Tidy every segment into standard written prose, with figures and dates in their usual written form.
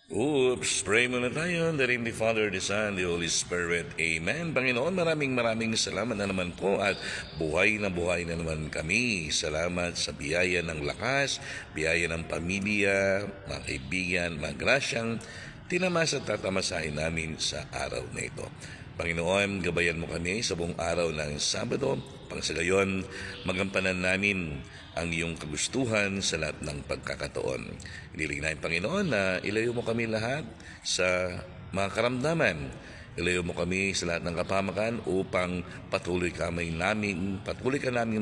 Oops, pray muna tayo. In the name of the Father, the Son, the Holy Spirit. Amen. Panginoon, maraming salamat na naman po at buhay na naman kami. Salamat sa biyaya ng lakas, biyaya ng pamilya, mga kaibigan, mga grasyang tinamas at tatamasahin namin sa araw na ito. Panginoon, gabayan mo kami sa buong araw ng Sabado. Pang sa gayon, magampanan namin ang iyong kagustuhan sa lahat ng pagkakataon. Iniling namin, Panginoon, na ilayo mo kami lahat sa mga karamdaman. Ilayo mo kami sa lahat ng kapamakan upang patuloy ka namin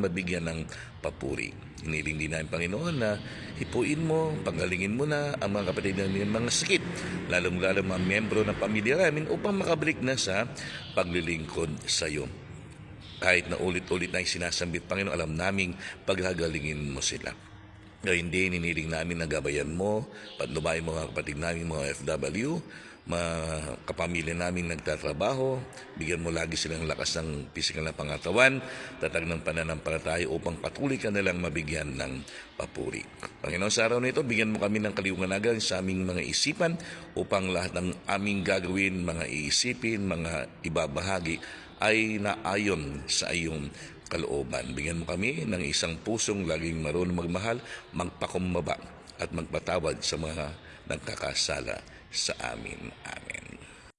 mabigyan ng papuri. Iniling din namin, Panginoon, na hipuin mo, panggalingin mo na ang mga kapatid namin mga sakit, lalong-lalo mga membro ng pamilya namin upang makabalik na sa paglilingkod sa iyo. Kahit na ulit-ulit na sinasambit, Panginoon, alam naming paghagalingin mo sila. Ngayon din, iniling namin na gabayan mo, patnubayan mo mga kapatid namin, mga FW, mga kapamilya namin nagtatrabaho, bigyan mo lagi silang lakas ng pisikal na pangatawan, tatag ng pananampalataya upang patuloy ka nilang mabigyan ng papuri. Panginoon, sa araw na ito, bigyan mo kami ng kaliwanagan sa aming mga isipan upang lahat ng aming gagawin, mga iisipin, mga ibabahagi, ay naayon sa iyong kalooban. Bigyan mo kami ng isang pusong laging marunong magmahal, magpakumbaba at magpatawad sa mga nagkakasala sa amin. Amen.